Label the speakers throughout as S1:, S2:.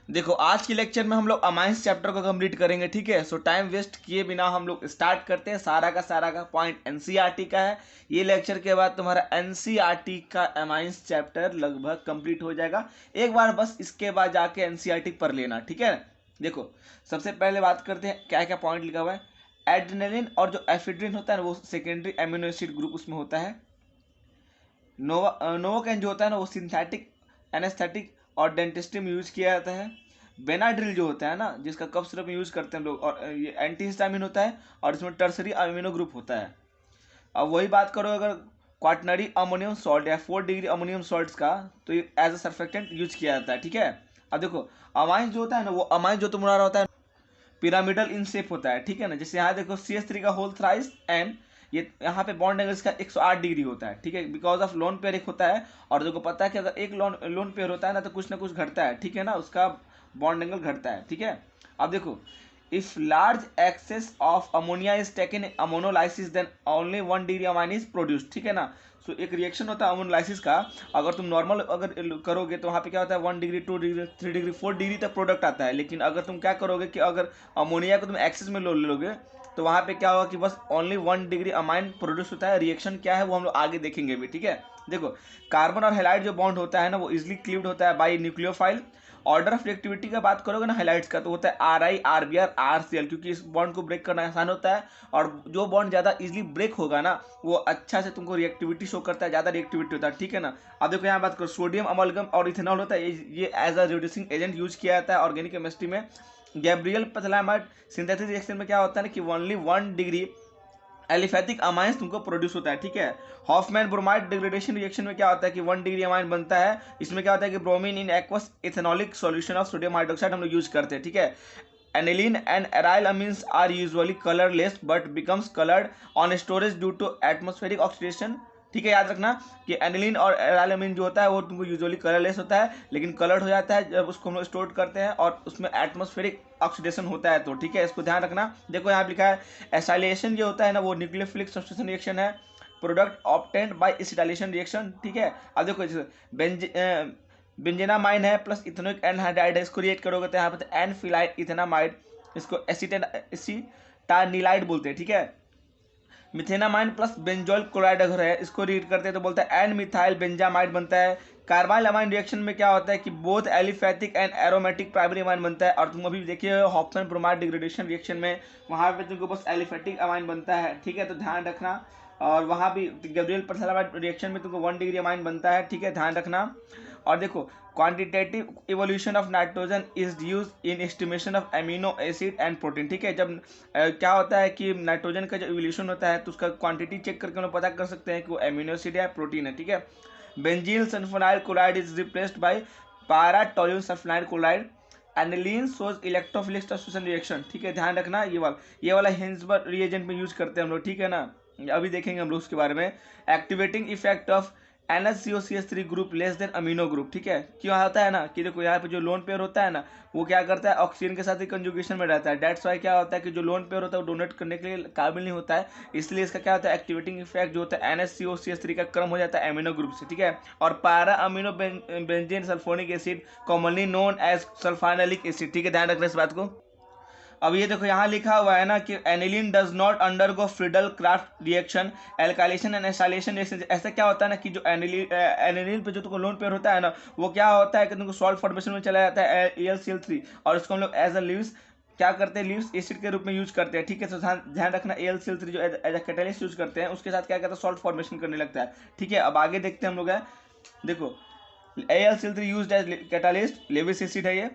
S1: देखो आज के लेक्चर में हम लोग अमाइंस चैप्टर को कंप्लीट करेंगे, ठीक है। सो टाइम वेस्ट किए बिना हम लोग स्टार्ट करते हैं। सारा का पॉइंट एनसीईआरटी का है। ये लेक्चर के बाद तुम्हारा एनसीईआरटी का अमाइंस चैप्टर लगभग कंप्लीट हो जाएगा। एक बार बस इसके बाद जाके एनसीईआरटी पढ़ लेना, ठीक है। देखो सबसे पहले बात करते हैं क्या क्या पॉइंट लिखा हुआ है। एड्रेनलिन और जो एफिड्रिन होता है ना वो सेकेंडरी एमिनो एसिड ग्रुप उसमें होता है। नोवोकैन जो होता है ना वो सिंथेटिक एनेस्थेटिक और डेंटिस्ट्री में यूज किया जाता है। बेनाड्रिल जो होता है ना जिसका कफ सिरप में यूज करते हैं हम लोग, और ये एंटीहिस्टामिन होता है और इसमें टर्सरी अमीनो ग्रुप होता है। अब वही बात करो अगर क्वाटनरी अमोनियम सॉल्ट या 4 डिग्री अमोनियम सॉल्ट्स का, तो ये एज अ सर्फेक्टेंट यूज किया जाता है, ठीक है। अब देखो अमाइन जो होता है ना वो अमाइन जो तुम्हारा होता है पिरामिडल इन शेप होता है, ठीक है ना। जैसे यहाँ देखो CH3 का होल थ्राइस एंड ये यहाँ पे बॉन्ड एंगल इसका 108 डिग्री होता है, ठीक है। बिकॉज ऑफ लोन पेयर एक होता है, और देखो पता है कि अगर एक लोन पेयर होता है ना तो कुछ ना कुछ घटता है, ठीक है ना, उसका बॉन्ड एंगल घटता है, ठीक है। अब देखो if large excess of ammonia is taken ammonolysis then only 1 degree amine is produced, ठीक है ना। सो एक रिएक्शन होता है अमोनोलाइसिस का, अगर तुम नॉर्मल अगर करोगे तो वहाँ पे क्या होता है 1 डिग्री 2 डिग्री 3 डिग्री 4 डिग्री तक प्रोडक्ट आता है। लेकिन अगर तुम क्या करोगे कि अगर अमोनिया को तुम एक्सेस में लोगे तो वहाँ पे क्या होगा कि बस ओनली 1 डिग्री अमाइन प्रोड्यूस होता है। रिएक्शन क्या है वो हम लोग आगे देखेंगे भी, ठीक है। देखो कार्बन और हेलाइड जो बॉन्ड होता है ना वो इजिली क्लीव्ड होता है by nucleophile. Order of reactivity का बात करोगे ना हाइलाइट्स का तो होता है RI RBr RCl, क्योंकि इस बॉन्ड को ब्रेक करना आसान होता है, और जो बॉन्ड ज़्यादा इजीली ब्रेक होगा ना वो अच्छा से तुमको रिएक्टिविटी शो करता है, ज़्यादा रिएक्टिविटी होता है, ठीक है ना। अब देखो यहाँ बात करो सोडियम अमलगम और इथेनॉल होता है, ये as a reducing agent use किया जाता है ऑर्गेनिक केमिस्ट्री में। गैब्रियल पैथिलामाइड सिंथेसिस रिएक्शन में क्या होता है ना कि ओनली 1 डिग्री एलिफैटिक अमाइंस तुमको प्रोड्यूस होता है, ठीक है। हॉफमैन ब्रोमाइड डिग्रेडेशन रिएक्शन में क्या होता है कि 1 डिग्री अमाइन बनता है। इसमें क्या होता है कि bromine in aqueous ethanolic solution of sodium hydroxide हम लोग यूज करते हैं, ठीक है। Aniline and aryl amines are usually colourless but becomes coloured on storage due to atmospheric oxidation, ठीक है। याद रखना कि एनिलीन और एराइल अमीन जो होता है वो तुमको यूजुअली कलरलेस होता है, लेकिन कलर्ड हो जाता है जब उसको हम लोग स्टोर करते हैं और उसमें एटमॉस्फेरिक ऑक्सीडेशन होता है, तो ठीक है इसको ध्यान रखना। देखो यहाँ पे लिखा है एसाइलेशन जो होता है ना वो न्यूक्लियोफिलिक सब्स्टिट्यूशन रिएक्शन है, product obtained by acetylation reaction, ठीक है। अब देखो बेंजेनामाइन है प्लस इथेनोइक एनहाइड्राइड है, इसको रिएक्ट करोगे तो यहाँ पे एन फिलाइट इथेनामाइड, इसको एसिटानिलाइड बोलते हैं, ठीक है। मिथेनामाइन प्लस बेंजोइल क्लोराइड अगर है इसको रीड करते हैं तो बोलता है एन मिथाइल बेंजामाइड बनता है। कार्बाइल अमाइन रिएक्शन में क्या होता है कि both aliphatic and aromatic primary amine बनता है, और तुम अभी देखिए हॉफमैन ब्रोमाइड डिग्रेडेशन रिएक्शन में वहाँ पे तुमको बस एलिफैटिक अमाइन बनता है, ठीक है, तो ध्यान रखना। और वहाँ भी गैब्रियल पैथिलामाइड रिएक्शन में तुमको 1 डिग्री अमाइन बनता है, ठीक है, ध्यान रखना। और देखो quantitative evolution of nitrogen is use in estimation of amino acid and protein, ठीक है। जब क्या होता है कि नाइट्रोजन का जो इवोल्यूशन होता है तो उसका क्वांटिटी चेक करके हम लोग पता कर सकते हैं कि वो एमिनो एसिड है प्रोटीन है, ठीक है। बेंजील sulfonyl chloride is replaced by पारा टोल्यून सल्फोनाइल क्लोराइड। एनिलीन सोज इलेक्ट्रोफिलिक सब्स्टिट्यूशन रिएक्शन, ठीक है, ध्यान रखना। ये वाला हिंसबर्ग रिएजेंट में यूज करते हैं हम लोग, ठीक है ना। अभी देखेंगे हम लोग उसके बारे में। Activating effect of NH3 group less than amino group, ठीक है। क्यों होता है ना कि देखो यहाँ पे जो लोन पेयर होता है ना वो क्या करता है ऑक्सीजन के साथ ही कंजुगेशन में रहता है। डेट्स वाई क्या होता है कि जो लोन पेयर होता है वो डोनेट करने के लिए काबिल नहीं होता है, इसलिए इसका क्या होता है एक्टिवेटिंग इफेक्ट जो होता है NH3 का क्रम हो जाता है अमीनो ग्रुप से, ठीक है। और para amino benzene sulphonic acid commonly known as sulphanilic acid, ठीक है, ध्यान रखना इस बात को। अब ये देखो यहाँ लिखा हुआ है ना कि aniline does not undergo Friedel Crafts reaction alkylation and acylation reaction. ऐसा क्या होता है ना कि जो एनिलीन पे जो तुमको लोन पेयर होता है ना वो क्या होता है कि तुमको सॉल्ट फॉर्मेशन में चला जाता है AlCl3, और इसको हम लोग एज अ लीव्स क्या करते हैं लीव्स एसिड के रूप में यूज करते हैं, ठीक है। तो ध्यान रखना AlCl3 जो एज अ कैटालिस्ट यूज करते हैं उसके साथ क्या करता है सॉल्ट फॉर्मेशन करने लगता है, ठीक है। अब आगे देखते हैं हम लोग है। देखो AlCl3 used as catalyst, Lewis acid है ये।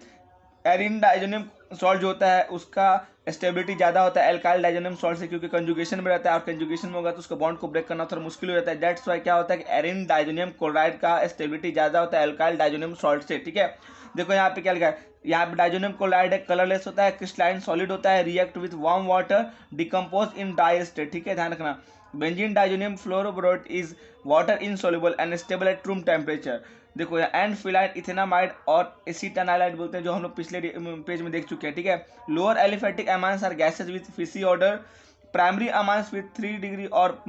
S1: एरिन डाइजोनियम सॉल्ट जो होता है उसका स्टेबिलिटी ज़्यादा होता है एल्काइल डाइजोनियम सॉल्ट से, क्योंकि कंजुगेशन में रहता है, और कंजुगेशन में होगा तो उसका बॉन्ड को ब्रेक करना थोड़ा मुश्किल हो जाता है। दैट्स वाई क्या होता है कि एरिन डाइजोनियम क्लोराइड का स्टेबिलिटी ज़्यादा होता है एल्काइल डाइजोनियम सॉल्ट से, ठीक है। देखो यहाँ पे क्या लिखा है, यहाँ पे डाइजोनियम क्लोराइड है कलरलेस होता है, क्रिस्टलाइन सॉलिड होता है, react with warm water, decompose in dry state, ठीक है, ध्यान रखना। Benzene diazonium fluoroborate is water insoluble and stable at room temperature. देखो यहाँ एन फिलाइट इथेनामाइड और एसिटानाइलाइड बोलते हैं जो हम लोग पिछले पेज में देख चुके हैं, ठीक है। Lower aliphatic amines are gases with fishy odour. Primary amines with 3 degree और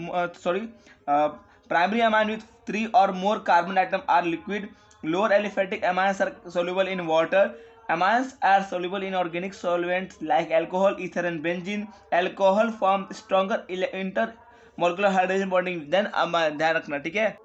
S1: प्राइमरी अमाइन विथ 3 और more carbon atom are liquid. Lower aliphatic amines are soluble in water. Amines are soluble in organic solvents like alcohol, ether, and benzene. Alcohol form stronger intermolecular hydrogen bonding than amine. ध्यान रखना, ठीक है।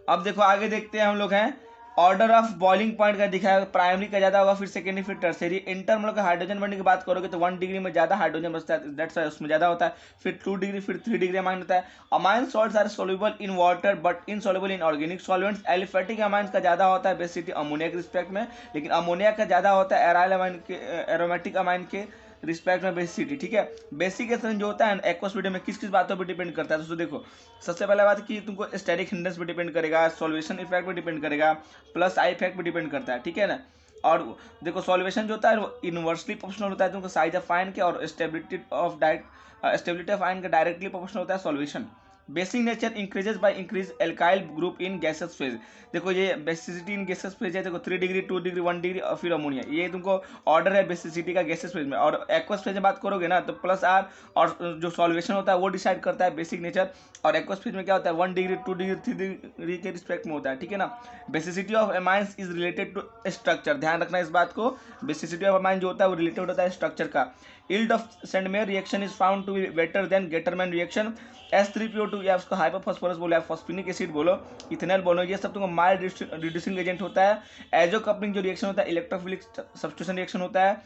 S1: अब देखो आगे देखते हैं हम लोग हैं ऑर्डर ऑफ बॉइलिंग पॉइंट का दिखा है, प्राइमरी का ज्यादा होगा, फिर सेकेंडरी, फिर टर्सरी। इंटर का हाइड्रोजन बॉन्डिंग की बात करोगे तो 1 डिग्री में ज्यादा हाइड्रोजन बचता है, दैट्स वाई उसमें ज्यादा होता है। फिर 2 डिग्री, फिर 3 डिग्री अमाइन होता है। Amine salts are soluble in water but insoluble in organic solvents. Aliphatic amine का ज्यादा होता है बेसिसिटी अमोनिया के रिस्पेक्ट में, लेकिन अमोनिया का ज्यादा होता है एराइल अमाइन के, एरोमेटिक अमाइन के रिस्पेक्ट में बेसिसिटी, ठीक है। बेसिकेशन जो होता है एक्वस मीडियम में किस किस बातों पर डिपेंड करता है, दोस्तों देखो सबसे पहले बात कि तुमको स्टेरिक हिंड्रेंस पे डिपेंड करेगा, सॉल्वेशन इफेक्ट पे डिपेंड करेगा, प्लस आई इफेक्ट पे डिपेंड करता है, ठीक है ना। और देखो सॉल्वेशन जो होता है वो इनवर्सली प्रोपोर्शनल होता है तुमको साइज ऑफ आयन के, और स्टेबिलिटी ऑफ आयन का डायरेक्टली प्रोपोर्शनल होता है solvation. Basic nature increases by increase alkyl group in gases phase. देखो ये बेसिसिटी इन गैसेस फेज है, देखो 3 डिग्री, 2 डिग्री, 1 डिग्री और फिर अमोनिया, ये तुमको ऑर्डर है बेसिसिटी का गैसेस फेज में। और एक्वस फेज में बात करोगे ना तो प्लस आर, और जो सॉल्वेशन होता है वो डिसाइड करता है बेसिक नेचर। और एक्वस फेज में क्या होता है 1 डिग्री, 2 डिग्री, 3 डिग्री के रिस्पेक्ट में होता है, ठीक है ना। Basicity of amines is related to structure, ध्यान रखना इस बात को। बेसिसिटी ऑफ एमाइन जो होता है वो रिलेटेड होता है स्ट्रक्चर का। Yield of Sandmeyer reaction is found to be better than Getterman reaction. H3PO2 या उसको हाइपोफॉस्फोरस बोलो या फॉस्फेनिक एसिड बोलो, इथेनॉल बोलो, ये सब तुमको माइल्ड रिड्यूसिंग एजेंट होता है। एजो कपलिंग जो रिएक्शन होता है इलेक्ट्रोफिलिक सब्स्टिट्यूशन रिएक्शन होता है।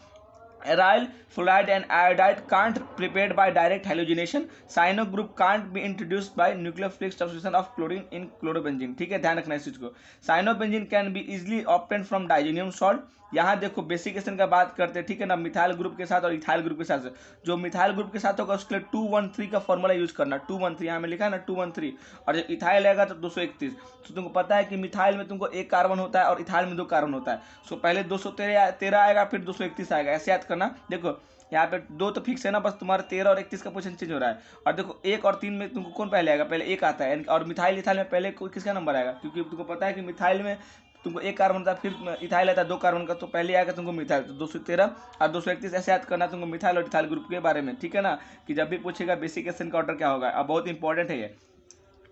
S1: Aryl fluoride and iodide can't prepared by direct halogenation. Cyano group can't be introduced by nucleophilic substitution of chlorine in chlorobenzene, ठीक है, ध्यान रखना इस चीज को। Cyanobenzene can be easily obtain from डाइजेनियम salt. यहाँ देखो बेसिकेशन का बात करते हैं, ठीक है ना, मिथाइल ग्रुप के साथ और इथाइल ग्रुप के साथ। जो मिथाइल ग्रुप के साथ होगा उसके लिए 213 का फॉर्मूला यूज करना, 213 यहाँ में लिखा है ना 213, और जब इथाइल आएगा तो 231। तो तुमको पता है कि मिथाइल में तुमको 1 कार्बन होता है और इथाइल में 2 कार्बन होता है। सो पहले 213 आएगा, फिर 231 आएगा, ऐसे याद करना। देखो यहाँ पे 2 तो फिक्स है ना, बस तुम्हारा 13 और 31 का पोजीशन चेंज हो रहा है। और देखो 1 और 3 में तुमको कौन पहले आएगा, पहले 1 आता है, और मिथाइल इथाइल में पहले किसका नंबर आएगा, क्योंकि तुमको पता है कि मिथाइल में तुमको 1 कार्बन होता है, फिर इथाइल आता है 2 कार्बन का, तो पहले आएगा तुमको मिथाइल। तो 213 और 231 ऐसे याद करना तुमको मिथाइल और इथाइल ग्रुप के बारे में, ठीक है ना, कि जब भी पूछेगा बेसिकेशन का ऑर्डर क्या होगा। अब बहुत इंपॉर्टेंट है ये।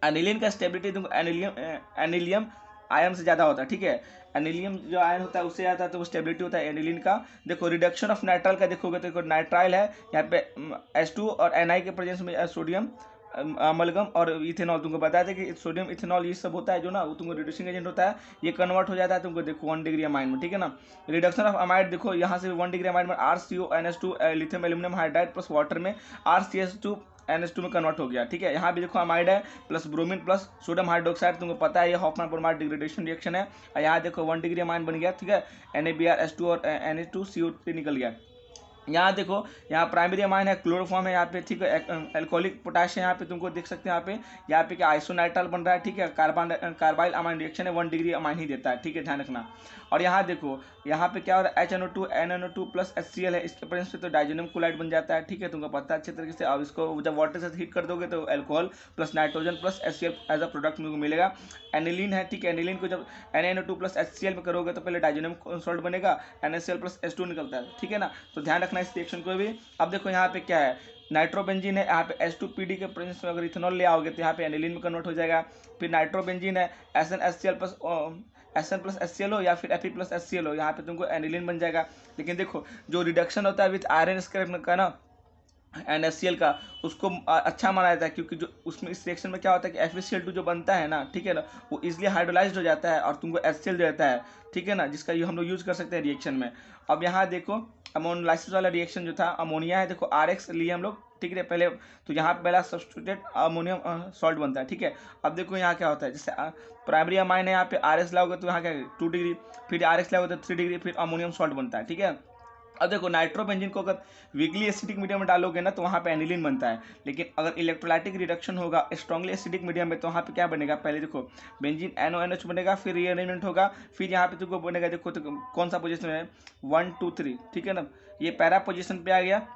S1: एनिलीन का स्टेबिलिटी तुमको एनिलियम आयन से ज़्यादा होता है, ठीक है। एनिलियम जो आयन होता है उससे आता है तो वो स्टेबिलिटी होता है एनिलीन का। देखो रिडक्शन ऑफ नाइट्राइल का देखोगे तो देखो नाइट्राइल है यहाँ पे H2 और Na के प्रेजेंस में सोडियम अमलगम और इथेनॉल, तुमको बताया था कि सोडियम इथेनॉल ये सब होता है जो ना, वो तुमको रिड्यूसिंग एजेंट होता है, ये कन्वर्ट हो जाता है तुमको देखो 1 डिग्री अमाइन में, ठीक है ना। रिडक्शन ऑफ अमाइड देखो यहाँ से 1 डिग्री अमाइन में RCONH2 lithium aluminium hydride plus water में RCH2 NH2 में कन्वर्ट हो गया, ठीक है। यहाँ भी देखो अमाइड है plus bromine plus sodium hydroxide, तुमको पता है ये हॉफमैन ब्रोमाइड डिग्रेडेशन रिएक्शन है। यहाँ देखो 1 डिग्री अमाइन बन गया, ठीक है, NaBrH2 और Na2CO3 निकल गया। यहाँ देखो यहाँ प्राइमरी अमाइन है, क्लोरोफॉर्म है यहाँ पे, ठीक है, एल्कोहलिक पोटाश है यहाँ पे, तुमको देख सकते हैं यहाँ पे क्या आइसोनाइट्राइल बन रहा है, ठीक है, कार्बाइल अमाइन रिएक्शन है, 1 डिग्री अमाइन ही देता है, ठीक है, ध्यान रखना। और यहाँ देखो यहाँ पे क्या हो रहा है HNO2 NNO2 प्लस HCl है, इसके प्रेजेंस पे तो डाइजेनियम क्लोराइड बन जाता है, ठीक है, तुमको पता है अच्छे तरीके से। अब इसको जब वाटर से हीट कर दोगे तो alcohol plus nitrogen plus HCl as a product तुमको मिलेगा। एनिलीन है, ठीक है, एनिलीन को जब NaNO2 प्लस HCl में करोगे तो पहले डाइजेनियम सॉल्ट बनेगा, NaCl प्लस H2 निकलता है, ठीक है ना। तो ध्यान रखना इस रिएक्शन को भी। अब देखो यहाँ पे क्या है, नाइट्रोबेंजीन है, यहाँ पे H2PD के प्रेजेंस में अगर इथेनॉल ले आओगे तो यहाँ पे एनिलीन में कन्वर्ट हो जाएगा। फिर नाइट्रोबेंजीन है SnHCl plus SN plus HCl हो या फिर Fe प्लस HCl हो, यहाँ पे तुमको एनिलीन बन जाएगा। लेकिन देखो जो रिडक्शन होता है विथ आयरन स्क्रैप का ना NaCl का, उसको अच्छा माना जाता है, क्योंकि जो उसमें इस रिएक्शन में क्या होता है कि FeCl2 जो बनता है ना, ठीक है ना, वो इजिली हाइड्रोलाइज्ड हो जाता है और तुमको HCl देता है, ठीक है ना, जिसका ये हम लोग यूज़ कर सकते हैं रिएक्शन में। अब यहाँ देखो अमोनोलाइसिस वाला रिएक्शन जो था अमोनिया है, देखो RX लिए हम लोग, ठीक है, पहले तो यहाँ पे पहला सब्स्टिट्यूटेड अमोनियम सॉल्ट बनता है, ठीक है। अब देखो यहाँ क्या होता है, जैसे प्राइमरी अमाइन है यहाँ पे RX लाओगे तो यहाँ क्या 2 डिग्री, फिर RX लाओगे तो 3 डिग्री, फिर अमोनियम सॉल्ट बनता है, ठीक है। अब देखो नाइट्रोबेंजीन को अगर वीकली एसिडिक मीडियम में डालोगे ना तो वहाँ पे एनिलीन बनता है, लेकिन अगर इलेक्ट्रोलाइटिक रिडक्शन होगा स्ट्रांगली एसिडिक मीडियम में तो वहाँ पे क्या बनेगा, पहले देखो बेंजीन NONH बनेगा, फिर रीअरेंजमेंट होगा, फिर यहाँ पे तुमको बनेगा, देखो तो कौन सा पोजीशन है 1 2 3, ठीक है ना, ये पैरा पोजीशन पे आ गया,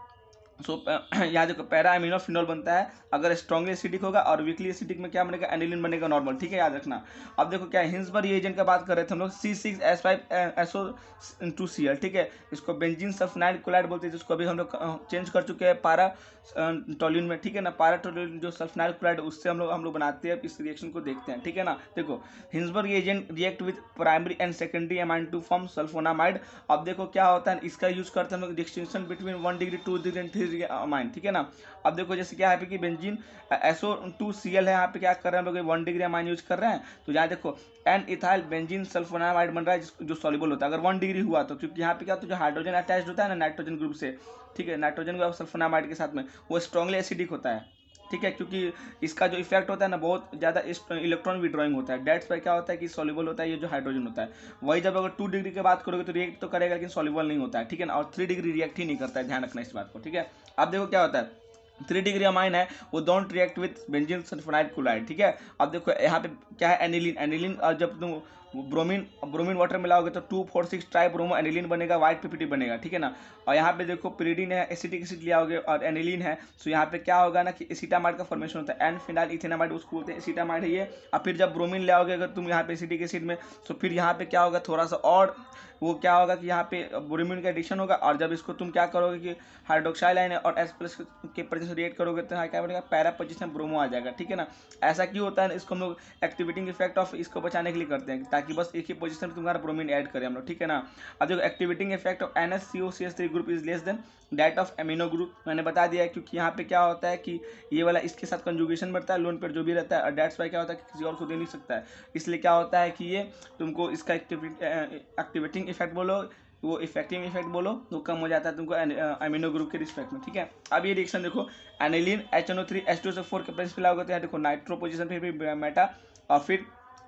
S1: सो यहाँ देखो पैरा अमीनो फिनोल बनता है अगर स्ट्रांगली एसिडिक होगा, और वीकली एसिडिक में क्या बनेगा, एनिलीन बनेगा नॉर्मल, ठीक है, याद रखना। अब देखो क्या हिंसबर्ग एजेंट का बात कर रहे थे हम लोग, C6H5SO2Cl, ठीक है, इसको बेंजीन सल्फोनाइल क्लोराइड बोलते हैं, जिसको अभी हम लोग चेंज कर चुके हैं पारा टोल्यून में, ठीक है ना। पारा टोल्यून जो सल्फोनाइल क्लोराइड उससे हम लोग बनाते हैं, इस रिएक्शन को देखते हैं, ठीक है ना। देखो Hinsberg agent react with primary and secondary amine to form sulphonamide. अब देखो क्या होता है, इसका यूज करते हैं हम लोग distinction between 1 degree 2 degree and 3 degree amine, ठीक है ना। अब देखो जैसे क्या है कि बेंजीन SO2Cl है, यहाँ पे क्या कर रहे हैं हम लोग 1 डिग्री अमाइन यूज कर रहे हैं, तो यहाँ देखो एन इथाइल बेंजीन सल्फोनामाइड बन रहा है जो सॉल्युबल होता है अगर 1 डिग्री हुआ तो, क्योंकि यहाँ पे क्या होता है जो हाइड्रोजन अटैच होता है ना नाइट्रोजन ग्रुप से, ठीक है, नाइट्रोजन ग्रुप सल्फोनामाइड के साथ में, वो स्ट्रांगली एसिडिक होता है, ठीक है, क्योंकि इसका जो इफेक्ट होता है ना बहुत ज़्यादा इलेक्ट्रॉन विड्रॉइंग होता है, डेट्स पर क्या होता है कि सॉल्युबल होता है ये जो हाइड्रोजन होता है। वही जब अगर 2 डिग्री की बात करोगे तो रिएक्ट तो करेगा लेकिन सॉल्युबल नहीं होता है, ठीक है ना, और 3 डिग्री रिएक्ट ही नहीं करता है, ध्यान रखना इस बात को, ठीक है। अब देखो क्या होता है 3 डिग्री अमाइन है वो don't react with benzene sulfonyl chloride, ठीक है। अब देखो यहाँ पे क्या है एनिलीन और जब तुम ब्रोमीन वाटर मिलाओगे तो 2,4,6 ट्राई ब्रोमो एनिलीन बनेगा, व्हाइट PPT बनेगा, ठीक है ना। और यहाँ पे देखो पिरिडीन है, एसिटिक एसिड लिया होगे और एनिलीन है, सो यहाँ पे क्या होगा ना कि एसिटामाइड का फॉर्मेशन होता है, एन फिनाइल इथेनामाइड उसको बोलते हैं, एसिटामाइड है ये। और फिर जब ब्रोमीन ले आओगे अगर तुम यहाँ पे एसिटिक एसिड में, तो फिर यहाँ पे क्या होगा थोड़ा सा और वो क्या होगा कि यहाँ पे ब्रोमीन का एडिशन होगा, और जब इसको तुम क्या करोगे कि हाइड्रोक्साइल आयन और H+ के प्रति रिएक्ट करोगे तो यहाँ क्या बनेगा पैरा पोजिशन ब्रोमो आ जाएगा, ठीक है ना। ऐसा क्यों होता है, इसको हम लोग एक्टिवेटिंग इफेक्ट ऑफ इसको बचाने के लिए करते हैं, ताकि बस एक ही पोजीशन में तुम्हारा ब्रोमीन ऐड करें हम लोग, ठीक है ना। अब जो activating effect of NH3COCH3 group is less than that of amino group, मैंने बता दिया है, क्योंकि यहाँ पे क्या होता है कि ये वाला इसके साथ कंजुगेशन बढ़ता है, लोन पर जो भी रहता है, और डेट्स बाय क्या होता है कि किसी और को दे नहीं सकता है, इसलिए क्या होता है कि ये तुमको इसका एक्टिवेटिंग इफेक्ट बोलो वो इफेक्टिव इफेक्ट बोलो वो कम हो जाता है तुमको अमीनो ग्रुप के रिस्पेक्ट में, ठीक है। अब ये रिएक्शन देखो एनिलीन HNO3H2SO4 के प्रेस पे होगा तो यहाँ देखो नाइट्रो पोजीशन फिर मेटा, और फिर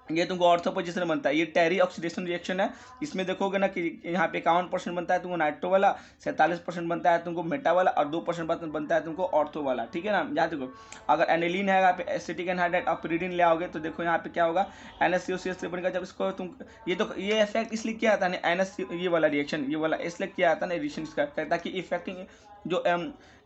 S1: ये तुमको ऑर्थो पोजीशन बनता है, ये टेरी ऑक्सीडेशन रिएक्शन है। इसमें देखोगे ना कि यहाँ पे 51% बनता है तुमको नाइट्रो वाला, 47% बनता है तुमको मेटा वाला, और 2% बनता है तुमको ऑर्थो वाला, ठीक है ना। यहाँ देखो अगर एनिलीन है यहाँ पे एसिटिक एनहाइड्रेट और पिरिडीन ले आओगे तो देखो यहाँ पे क्या होगा NH3CH3 बनेगा। जब इसको तुम ये इफेक्ट इसलिए किया था ना NH ये वाला रिएक्शन ये वाला इसलिए किया था ना रिएक्शन इसका, ताकि इफेक्टिंग जो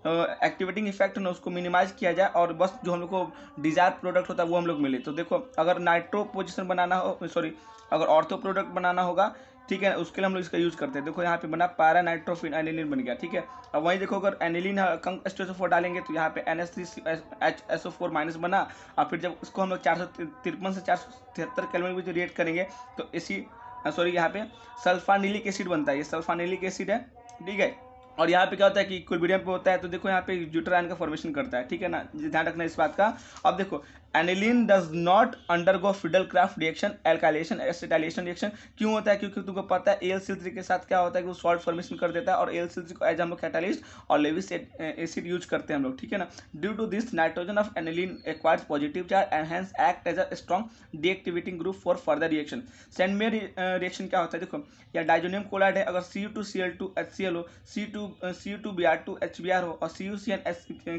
S1: एक्टिवेटिंग इफेक्ट है ना उसको मिनिमाइज किया जाए, और बस जो हम लोग को डिजायर प्रोडक्ट होता है वो हम लोग मिले। तो देखो अगर नाइट्रो पोजीशन बनाना हो सॉरी अगर ऑर्थो प्रोडक्ट बनाना होगा, ठीक है, उसके लिए हम लोग इसका यूज करते हैं। देखो यहाँ पे बना पैरा नाइट्रोफिन एनिलीन बन गया, ठीक है। अब वहीं देखो अगर एनिलीन कम H2SO4 डालेंगे तो यहाँ पे NH3HSO4 माइनस बना, और फिर जब उसको हम लोग 453 से 473 केल्विन में रिएक्ट करेंगे तो यहाँ पे सल्फानिलिक एसिड बनता है, ये सल्फानिलिक एसिड है, ठीक है। और यहाँ पे क्या होता है कि इक्विलिब्रियम पे होता है, तो देखो यहाँ पे ड्यूटर आयन का फॉर्मेशन करता है, ठीक है ना, ध्यान रखना इस बात का। अब देखो aniline does not undergo fiddle-craft reaction alkylation acetylation reaction, क्यों होता है, क्योंकि तुमको पता है AlCl3 के साथ क्या होता है कि वो सॉल्ट फॉर्मेशन कर देता है, और AlCl3 को एज हम लोग कैटालिस्ट और लेविस एसिड यूज करते हैं हम लोग, ठीक है ना। Due to this nitrogen of aniline acquires positive charge and hence act as a strong deactivating group for further reaction. Sandmeyer reaction क्या होता है, देखो या डाइजोनियम क्लोराइड है, अगर Cu2Cl2 HCl हो, C2Br2 HBr हो और CuCN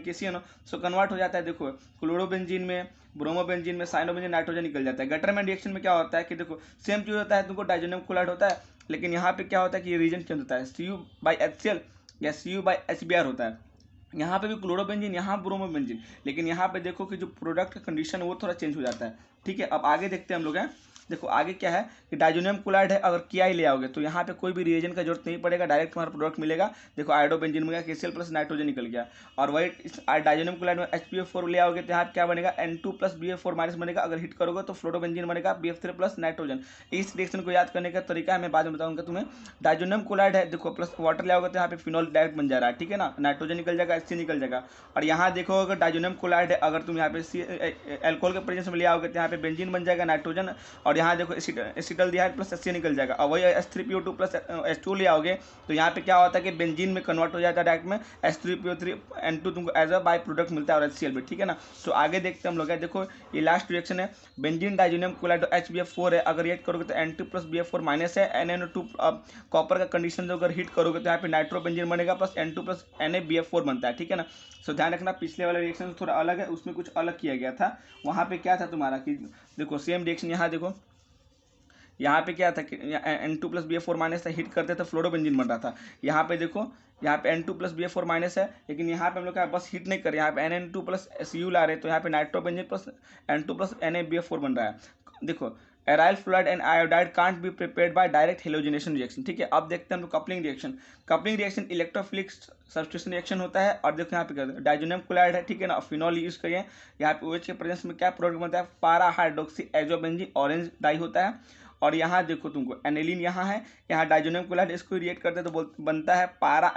S1: KCN हो, सो कन्वर्ट हो जाता है। देखो क्लोरोबेंजीन में, ब्रोमोबेंजीन में, साइनोबेंजीन नाइट्रोजन निकल जाता है। गटरमैन रिएक्शन में क्या होता है कि देखो सेम चीज होता है, तुमको डाइजोनियम क्लोराइड होता है, लेकिन यहाँ पे क्या होता है कि ये रीजन चेंज होता है, Cu/HCl या Cu/HBr होता है। यहाँ पे भी क्लोरोबेंजीन, यहाँ ब्रोमोबेंजीन, लेकिन यहाँ पे देखो कि जो प्रोडक्ट का कंडीशन है वो थोड़ा चेंज हो जाता है, ठीक है। अब आगे देखते हैं हम लोग हैं। देखो आगे क्या है कि डाइजोनियम क्लोराइड है, अगर KI ले आओगे तो यहाँ पे कोई भी रिएजेंट का जरूरत नहीं पड़ेगा, डायरेक्ट तुम्हारा प्रोडक्ट मिलेगा। देखो आयोडोबेंजीन में KCl प्लस नाइट्रोजन निकल गया, और वही डाइजोनियम क्लोराइड में HBF4 ले आओगे तो यहाँ क्या बनेगा N2+BF4 माइनस बनेगा, अगर हिट करोगे तो फ्लोरोबेंजीन बनेगा BF3 प्लस नाइट्रोजन। इस रिएक्शन को याद करने का तरीका है मैं बाद में बताऊंगा तुम्हें। डाइजोनियम क्लोराइड है देखो प्लस वाटर ले आओगे तो यहाँ पे फिनॉल डायरेक्ट बन जा रहा है, ठीक है ना, नाइट्रोजन निकल जाएगा, HC निकल जाएगा। और यहाँ देखो अगर डाइजोनियम क्लोराइड है, अगर तुम यहाँ पे एल्कोहल के प्रेजेंस में ले आओगे तो यहाँ पे बेंजीन बन जाएगा नाइट्रोजन, और यहाँ देखो एसिटल्डिहाइड प्लस HCl निकल जाएगा। और वही H3PO2 प्लस H2 ले आओगे तो यहाँ पे क्या होता है कि बेंजीन में कन्वर्ट हो जाता है डायरेक्ट में, H3PO3 N2 तुमको एज अ बाई प्रोडक्ट मिलता है, और HCl भी, ठीक है ना। तो आगे देखते हैं हम लोग, देखो ये लास्ट रिएक्शन है बेंजीन डाइजोनियम क्लोराइड HBF4 है, अगर रिएक्ट करोगे तो N2+BF4 माइनस है, NaNO2 कॉपर का कंडीशन अगर हिट करोगे तो यहाँ पे नाइट्रोबेंजीन बनेगा प्लस N2 प्लस NaBF4 बनता है, ठीक है ना। सो ध्यान रखना पिछले वाले रिएक्शन से थोड़ा अलग है, उसमें कुछ अलग किया गया था। वहाँ पे क्या था तुम्हारा कि देखो सेम रिएक्शन, यहाँ देखो यहाँ पे क्या था कि N2+BF4- था, हिट करते तो फ्लोरोबेंजीन बन रहा था। यहाँ पे देखो, यहाँ पे N2+BF4- है, लेकिन यहाँ पे हम लोग क्या बस हिट नहीं कर रहे, यहाँ पे NN2+Cu ला रहे, तो यहाँ पे नाइट्रोबेंजीन प्लस N2+NaBF4 बन रहा है। देखो, aryl fluoride and iodide can't be prepared by direct halogenation reaction, ठीक है। अब देखते हैं हम लोग coupling reaction. Coupling reaction electrophilic substitution reaction होता है, और देखो यहाँ पे डाइजोनियम क्लोराइड है, ठीक है ना, फिनॉल यूज करिए। यहाँ पे OH के प्रेजेंस में क्या प्रोडक्ट बनता है, पारा हाइड्रोक्सी एजोबेंजीन ऑरेंज डाई होता है। और यहाँ देखो तुमको एनिलीन यहाँ है, यहाँ डाइजोनियम क्लोराइड, इसको रिएक्ट करते हैं तो बनता है पारा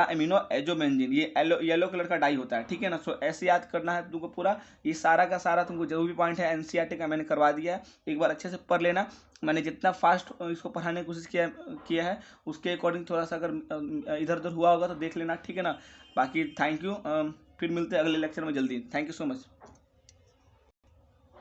S1: अमीनो एजोबेंजीन, ये येलो कलर का डाई होता है, ठीक है ना। सो ऐसे याद करना है तुमको पूरा, ये सारा का सारा तुमको जो भी पॉइंट है NCERT का मैंने करवा दिया है, एक बार अच्छे से पढ़ लेना। मैंने जितना फास्ट इसको पढ़ाने की कोशिश किया है उसके अकॉर्डिंग थोड़ा सा अगर इधर उधर हुआ होगा तो देख लेना, ठीक है ना। बाकी थैंक यू, फिर मिलते हैं अगले लेक्चर में जल्दी। Thank you so much.